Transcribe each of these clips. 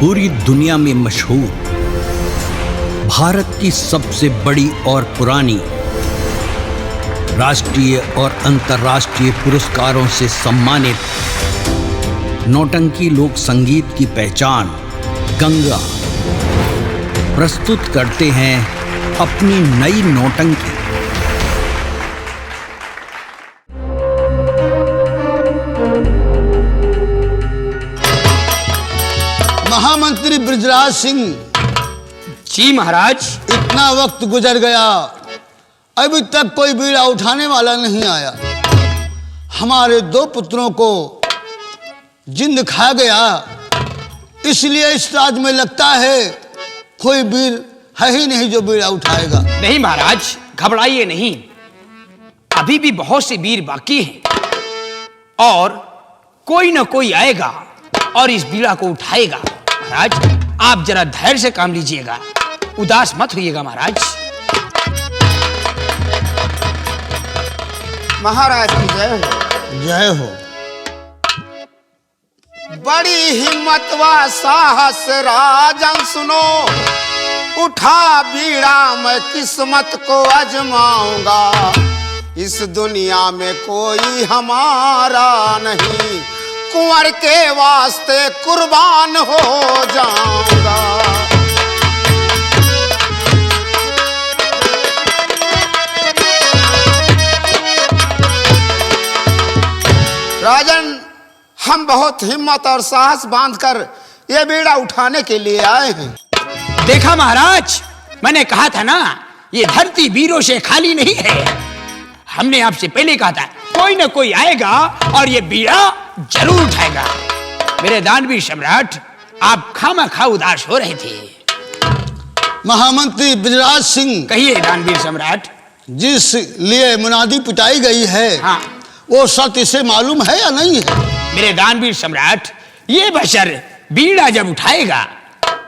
पूरी दुनिया में मशहूर, भारत की सबसे बड़ी और पुरानी, राष्ट्रीय और अंतर्राष्ट्रीय पुरस्कारों से सम्मानित नौटंकी लोक संगीत की पहचान गंगा प्रस्तुत करते हैं अपनी नई नौटंकी। महामंत्री बृजराज सिंह जी महाराज। इतना वक्त गुजर गया, अभी तक कोई बीड़ा उठाने वाला नहीं आया। हमारे दो पुत्रों को जिंद खा गया, इसलिए इस राज में लगता है कोई वीर है ही नहीं जो बीड़ा उठाएगा। नहीं महाराज, घबराइए नहीं, अभी भी बहुत से वीर बाकी हैं और कोई ना कोई आएगा और इस बीड़ा को उठाएगा। महाराज आप जरा धैर्य से काम लीजिएगा, उदास मत होइएगा महाराज। महाराज की जय हो। जय हो। बड़ी हिम्मत व साहस राजन सुनो, उठा बीड़ा मैं किस्मत को आजमाऊंगा। इस दुनिया में कोई हमारा नहीं, कुंवर के वास्ते कुर्बान हो जाऊंगा। राजन, हम बहुत हिम्मत और साहस बांधकर ये बीड़ा उठाने के लिए आए हैं। देखा महाराज, मैंने कहा था ना, ये धरती वीरों से खाली नहीं है। हमने आपसे पहले कहा था कोई ना कोई आएगा और ये बीड़ा जरूर उठाएगा। मेरे दानवीर सम्राट, आप खामखा उदास हो रहे थे। महामंत्री बृजराज सिंह, कहिए दानवीर सम्राट। जिस लिए मुनादी पिटाई गई है, हाँ, वो सत्य इसे मालूम है या नहीं है? मेरे दानवीर सम्राट, ये बशर बीड़ा जब उठाएगा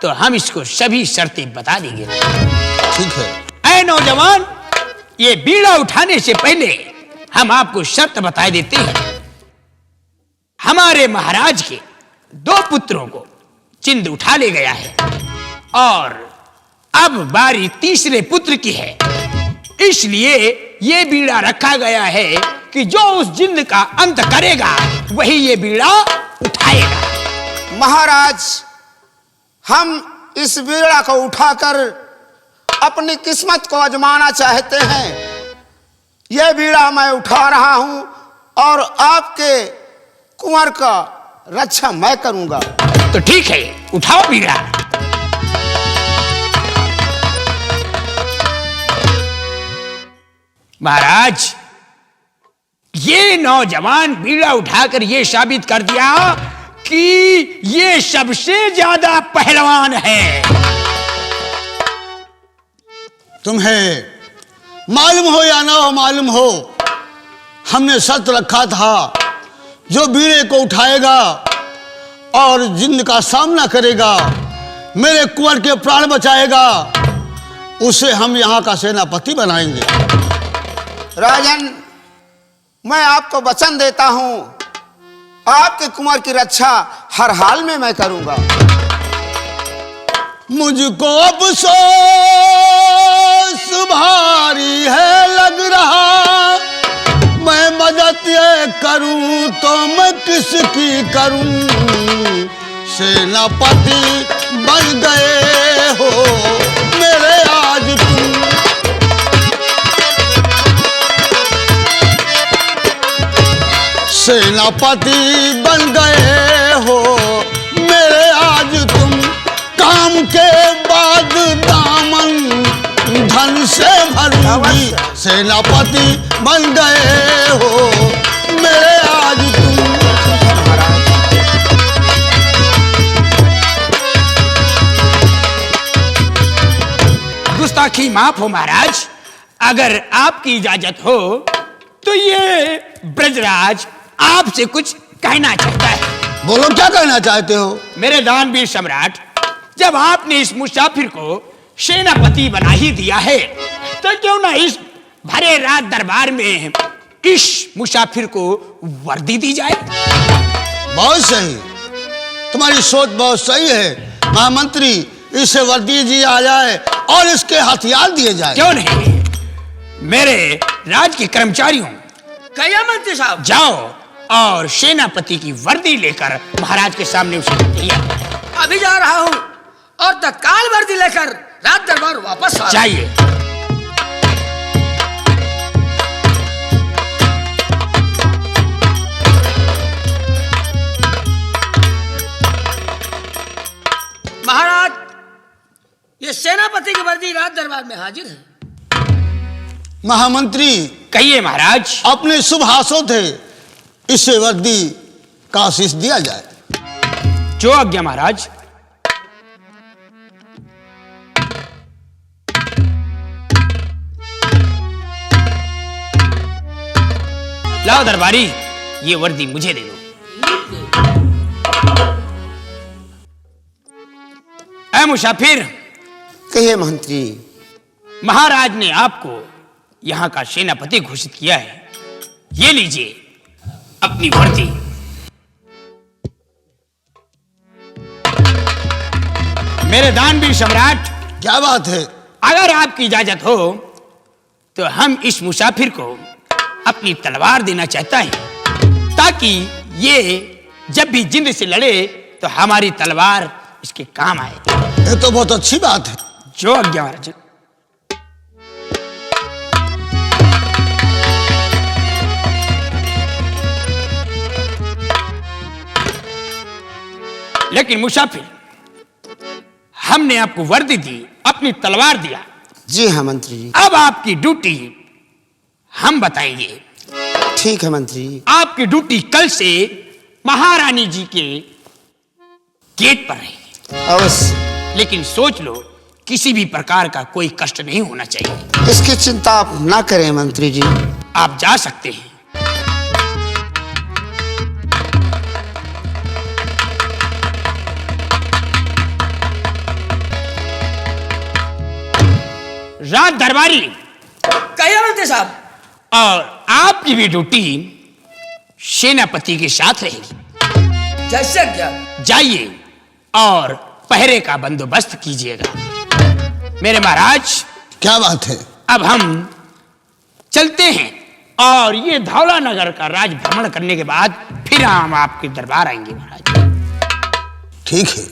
तो हम इसको सभी शर्तें बता देंगे। ठीक है। ऐ नौजवान, ये बीड़ा उठाने से पहले हम आपको शर्त बता देते हैं। हमारे महाराज के दो पुत्रों को जिंद उठा ले गया है और अब बारी तीसरे पुत्र की है, इसलिए ये बीड़ा रखा गया है कि जो उस जिंद का अंत करेगा वही ये बीड़ा उठाएगा। महाराज, हम इस बीड़ा को उठाकर अपनी किस्मत को आजमाना चाहते हैं। यह बीड़ा मैं उठा रहा हूं और आपके कुंवर का रक्षा मैं करूंगा। तो ठीक है, उठाओ बीड़ा। महाराज, ये नौजवान बीड़ा उठाकर ये साबित कर दिया कि ये सबसे ज्यादा पहलवान है। तुम्हें मालूम हो या ना हो मालूम हो, हमने शर्त रखा था जो बीड़े को उठाएगा और जिंद का सामना करेगा, मेरे कुंवर के प्राण बचाएगा, उसे हम यहाँ का सेनापति बनाएंगे। राजन, मैं आपको वचन देता हूं, आपके कुंवर की रक्षा हर हाल में मैं करूंगा। मुझको अफसोस भारी है लग रहा, मैं मदद ये करूं तो मैं किसकी करूं। सेनापति बन गए हो मेरे आज तुम, सेनापति बन गए हो मेरे आज तुम। काम के बाद दामन धन से भरूंगी, सेनापति बन गए हो मेरे आज तुम। गुस्ताखी माफ हो महाराज, अगर आपकी इजाजत हो तो ये ब्रजराज आपसे कुछ कहना चाहता है। बोलो, क्या कहना चाहते हो? मेरे दानवीर सम्राट, जब आपने इस मुसाफिर को सेनापति बना ही दिया है तो क्यों ना इस भरे रात दरबार में इस मुसाफिर को वर्दी दी जाए। बहुत सही, तुम्हारी सोच बहुत सही है, महामंत्री, इसे वर्दी दिया जाए और इसके हथियार दिए जाए। क्यों नहीं? मेरे राज के कर्मचारियों, कहिए मंत्री साहब। जाओ और सेनापति की वर्दी लेकर महाराज के सामने उसे तैयार। अभी जा रहा हूँ और तत्काल वर्दी लेकर राज दरबार वापस आ। जाइए। महाराज, ये सेनापति की वर्दी राज दरबार में हाजिर है। महामंत्री, कहिए महाराज। अपने शुभ हाथों थे इसे वर्दी का आशीष दिया जाए। जो आज्ञा महाराज। लाओ दरबारी, ये वर्दी मुझे दे दो। ऐ मुसाफिर, कहिए मंत्री। महाराज ने आपको यहां का सेनापति घोषित किया है। ये लीजिए अपनी वर्दी। मेरे दानवीर सम्राट, क्या बात है? अगर आपकी इजाजत हो तो हम इस मुसाफिर को अपनी तलवार देना चाहता है, ताकि ये जब भी जिंद से लड़े तो हमारी तलवार इसके काम आए। ये तो बहुत अच्छी बात है। जो आज्ञा महाराज। लेकिन मुसाफिर, हमने आपको वर्दी दी, अपनी तलवार दिया। जी हाँ मंत्री जी। अब आपकी ड्यूटी हम बताएंगे। ठीक है मंत्री जी। आपकी ड्यूटी कल से महारानी जी के गेट पर रहेगी। अवश्य। लेकिन सोच लो, किसी भी प्रकार का कोई कष्ट नहीं होना चाहिए। इसकी चिंता आप ना करें मंत्री जी। आप जा सकते हैं। राज दरबारी, कहिए मंत्री साहब। और आपकी भी ड्यूटी सेनापति के साथ रहेगी। जैसे क्या? जाइए और पहरे का बंदोबस्त कीजिएगा। मेरे महाराज, क्या बात है? अब हम चलते हैं और ये धौला नगर का राज भ्रमण करने के बाद फिर हम आपके दरबार आएंगे महाराज। ठीक है।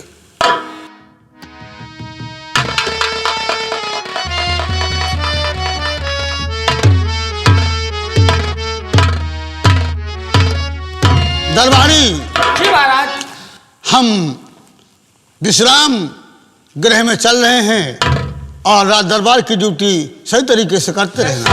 दरबारी, जी महाराज। हम विश्राम गृह में चल रहे हैं और राज दरबार की ड्यूटी सही तरीके से करते रहना।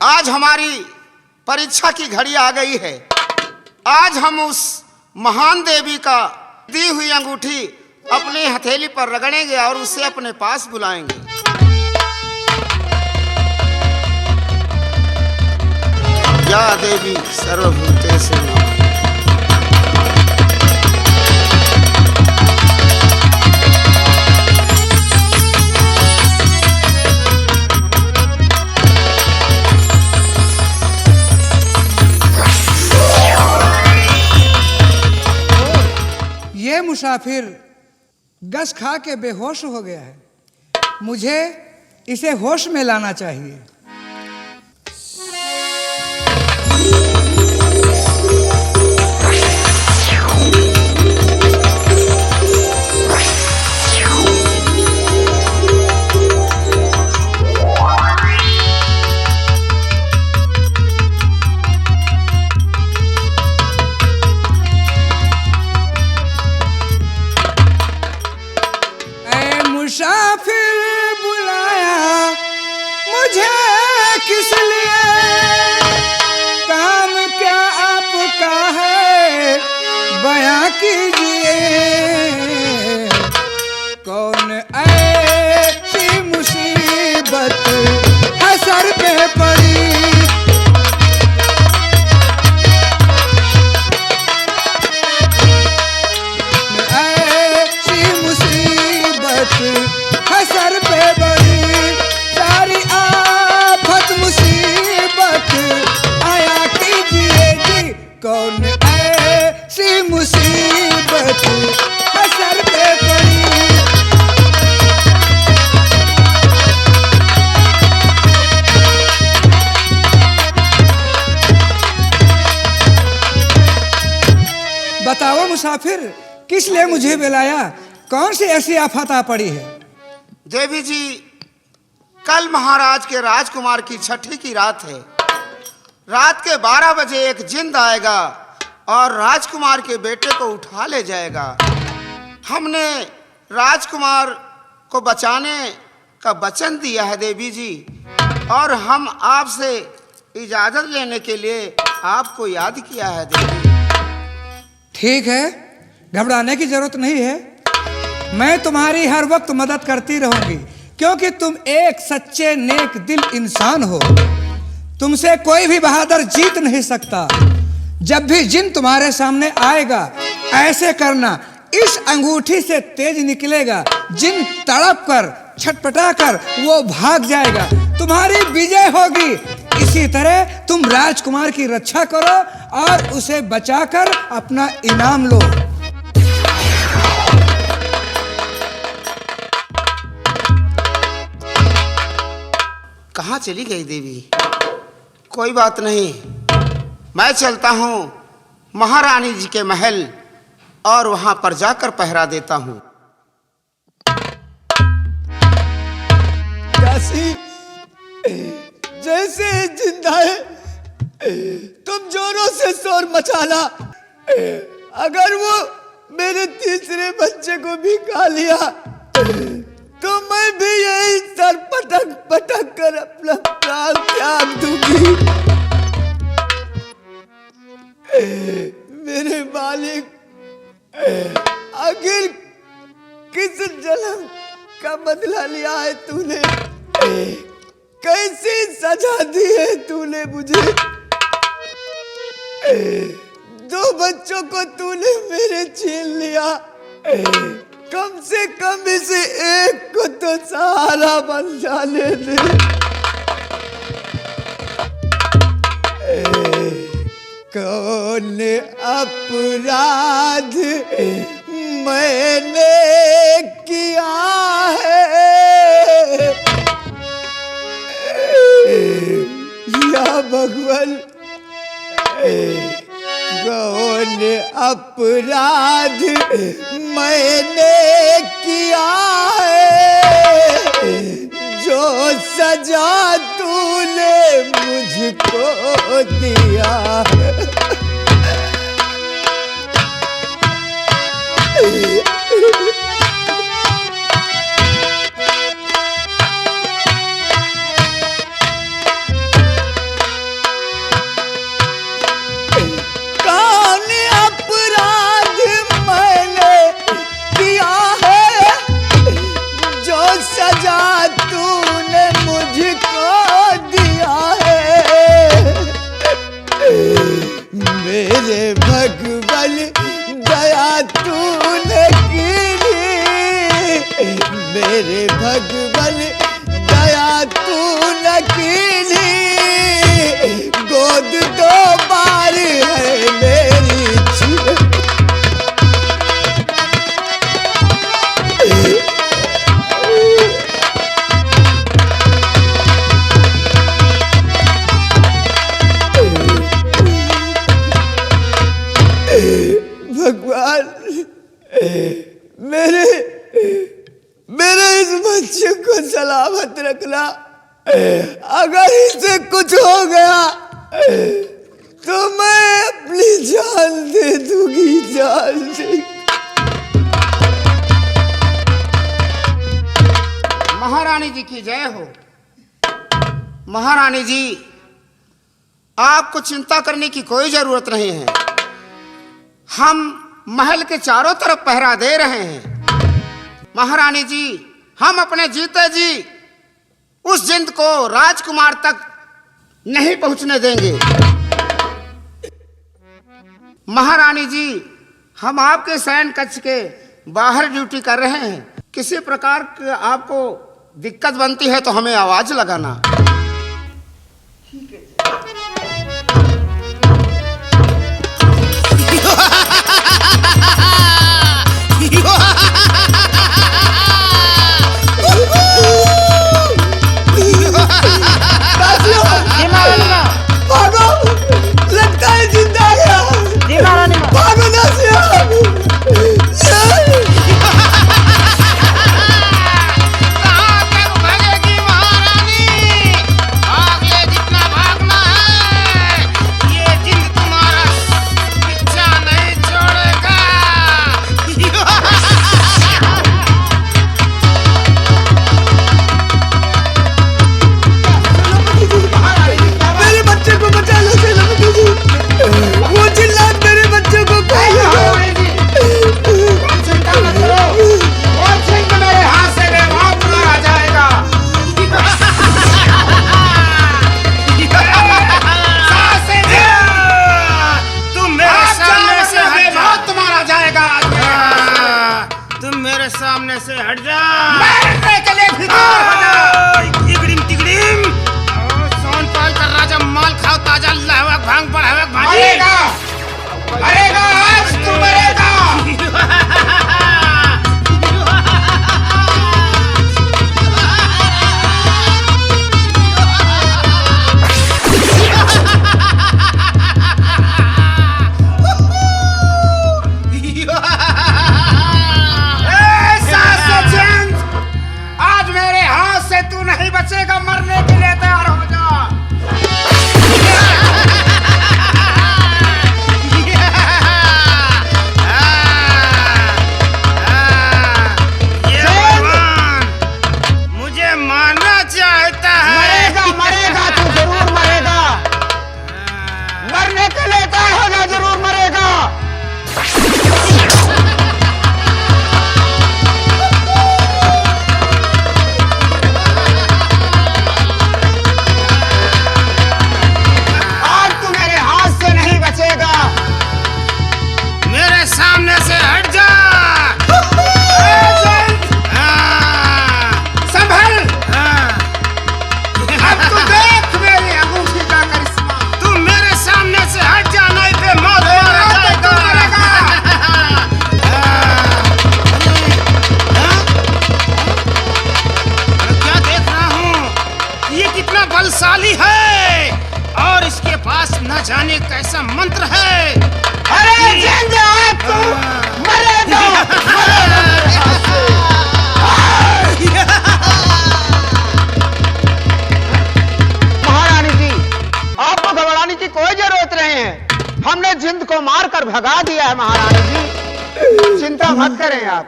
आज हमारी परीक्षा की घड़ी आ गई है। आज हम उस महान देवी का दी हुई अंगूठी अपनी हथेली पर रगड़ेंगे और उसे अपने पास बुलाएंगे। या देवी सर्वभूतेषु नमः। ये मुसाफिर गस खा के बेहोश हो गया है। मुझे इसे होश में लाना चाहिए। मुसाफिर बुलाया मुझे किस लिए, काम क्या आपका है बयां कीजिए। कौन ऐसी मुसीबत है सर पे पड़ी, ऐसी मुसीबत है सर पे बड़ी। मुसाफिर, किस लिए मुझे बुलाया? कौन सी ऐसी आफत आ पड़ी है? देवी जी, कल महाराज के राजकुमार की छठी की रात है। रात के 12 बजे एक जिंद आएगा और राजकुमार के बेटे को उठा ले जाएगा। हमने राजकुमार को बचाने का वचन दिया है देवी जी, और हम आपसे इजाजत लेने के लिए आपको याद किया है देवी। ठीक है, घबराने की जरूरत नहीं है। मैं तुम्हारी हर वक्त मदद करती रहूंगी, क्योंकि तुम एक सच्चे नेक दिल इंसान हो। तुमसे कोई भी बहादुर जीत नहीं सकता। जब भी जिन तुम्हारे सामने आएगा, ऐसे करना, इस अंगूठी से तेज निकलेगा, जिन तड़प कर छटपटा कर वो भाग जाएगा, तुम्हारी विजय होगी। इसी तरह तुम राजकुमार की रक्षा करो और उसे बचाकर अपना इनाम लो। कहाँ चली गई देवी? कोई बात नहीं, मैं चलता हूँ महारानी जी के महल और वहां पर जाकर पहरा देता हूँ। जैसे जिंदा है, तुम जोरों से शोर मचाना। अगर वो मेरे तीसरे बच्चे को भी खा लिया तो मैं भी यही सर पटक पटक कर अपना प्राण त्याग दूंगी। मेरे मालिक, आखिर किस जन्म का बदला लिया है तूने? कैसी सजा दी है तूने मुझे? 2 बच्चों को तूने मेरे छीन लिया, कम से कम इसे एक को तो सहारा बन जाने दे। कौन अपराध मैंने किया है या भगवान? कौन अपराध मैंने किया है जो सजा तूने मुझको दिया? मेरे भगवान दया तूने की, मेरे भगवान दया तूने की। गोद 2 बार है मेरी भगवान, मेरे इस बच्चे को सलामत रखना। अगर इसे कुछ हो गया तो मैं अपनी जान दे दूंगी, जान दे। महारानी जी की जय हो। महारानी जी, आपको चिंता करने की कोई जरूरत नहीं है। हम महल के चारों तरफ पहरा दे रहे हैं। महारानी जी, हम अपने जीते जी उस जिंद को राजकुमार तक नहीं पहुंचने देंगे। महारानी जी, हम आपके शयन कक्ष के बाहर ड्यूटी कर रहे हैं। किसी प्रकार की आपको दिक्कत बनती है तो हमें आवाज लगाना। भागो, लगता है जिंदा गया। भागो ना। मुझसे तू नहीं बचेगा, मरने के लिए तैयार हो जा। ये भगवान मुझे मारना चाहता है। मरेगा मरेगा, तू जरूर मरेगा। मरने के लिए तैयार हो जा, जरूर मरेगा। आज तू मेरे हाथ से नहीं बचेगा। मेरे सामने से हट जा। संभल, अब तू देख मेरी अंगूठी का करिश्मा। तू मेरे सामने से हट जा, नहीं पे मौत मारा जाएगा। क्या देख रहा हूँ, ये कितना बलशाली है और इसके पास न जाने कैसा मंत्र है। अरे जिंद है तू, मरेगा मरेगा मेरे हाथ से। महारानी जी, आपको घबराने की कोई जरूरत नहीं है। हमने जिंद को मारकर भगा दिया है महारानी जी, चिंता मत करें आप।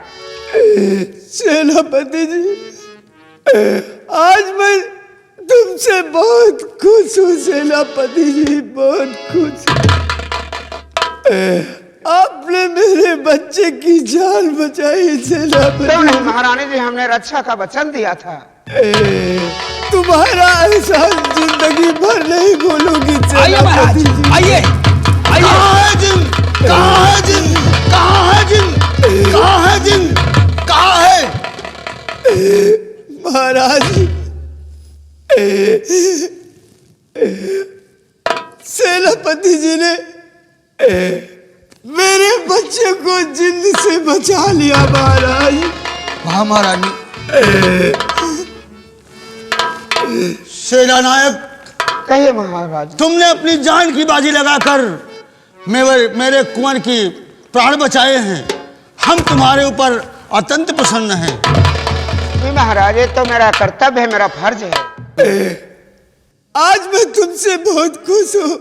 सेनापति जी, आज मैं तुमसे बहुत खुश हूँ सेनापति जी, बहुत खुश। आपने मेरे बच्चे की जान बचाई सेनापति। क्यों नहीं महारानी जी, हमने रक्षा का वचन दिया था। तुम्हारा एहसास जिंदगी भर नहीं भूलूंगी आइए महाराज, सेनापति जी। आइए आइए। कहाँ है जिन? कहाँ है जिन? कहाँ है जिन? कहाँ है जिन? कहाँ है? महाराज, सेनापति जी ने मेरे बच्चे को जिंद से बचा लिया महाराज। हाँ महारानी। सेना नायक, कहिए महाराज। तुमने अपनी जान की बाजी लगाकर मेरे कुंवर की प्राण बचाए हैं। हम तुम्हारे ऊपर अत्यंत प्रसन्न हैं। जी महाराज, ये तो मेरा कर्तव्य है, मेरा फर्ज है। आज मैं तुमसे बहुत खुश हूँ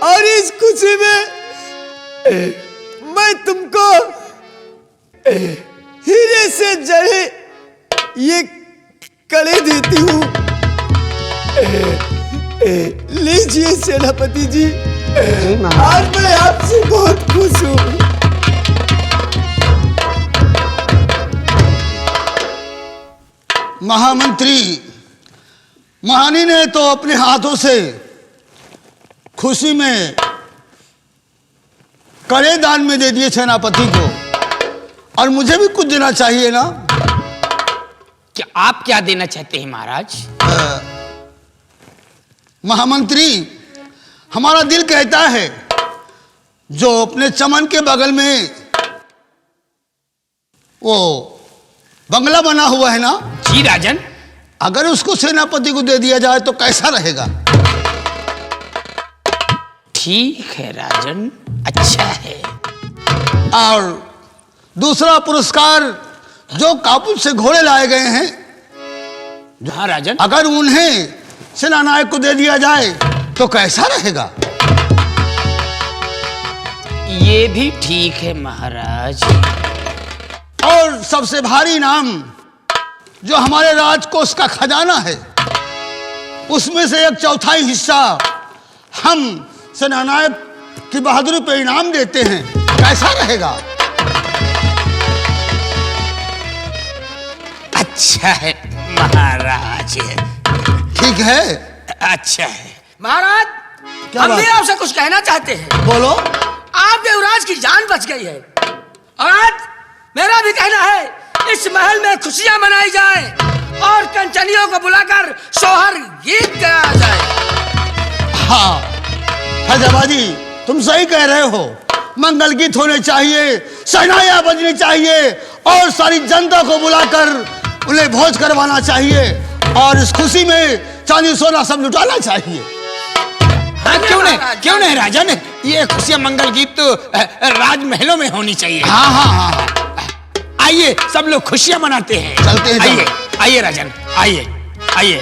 और इस खुशी में मैं तुमको हीरे से जड़े ये कड़े देती हूँ। लीजिए सेनापति जी, जी महाराज। आज मैं आपसे बहुत खुश हूँ। महामंत्री महानी ने तो अपने हाथों से खुशी में कड़े दान में दे दिए सेनापति को, और मुझे भी कुछ देना चाहिए ना। क्या आप क्या देना चाहते हैं महाराज? महामंत्री, हमारा दिल कहता है जो अपने चमन के बगल में वो बंगला बना हुआ है ना, जी राजन। अगर उसको सेनापति को दे दिया जाए तो कैसा रहेगा? ठीक है राजन, अच्छा है। और दूसरा पुरस्कार जो काबुल से घोड़े लाए गए हैं, हाँ राजन। अगर उन्हें सेनानायक को दे दिया जाए तो कैसा रहेगा? ये भी ठीक है महाराज। और सबसे भारी इनाम जो हमारे राजकोष का खजाना है, उसमें से 1/4 हिस्सा हम सेनानायक की बहादुरी पे इनाम देते हैं। कैसा रहेगा? अच्छा है महाराज, ठीक है। अच्छा है। महाराज, क्या हम बात? भी आपसे कुछ कहना चाहते हैं। बोलो। आपके युवराज की जान बच गई है और आज मेरा भी कहना है इस महल में खुशियां मनाई जाए और कंचनियों को बुलाकर सोहर गीत गाया जाए। हाँ फैजाबादी, तुम सही कह रहे हो। मंगल गीत होने चाहिए, शहनाइयां बजनी चाहिए और सारी जनता को बुलाकर उन्हें भोज करवाना चाहिए और इस खुशी में चांदी सोना सब लुटाना चाहिए। हाँ क्यों नहीं राजन, ये खुशियां मंगल गीत तो राजमहलों में होनी चाहिए। हाँ हाँ हाँ, हाँ। आइए सब लोग खुशियां मनाते हैं। चलते हैं, चलो। आइए आइए राजन, आइए आइए।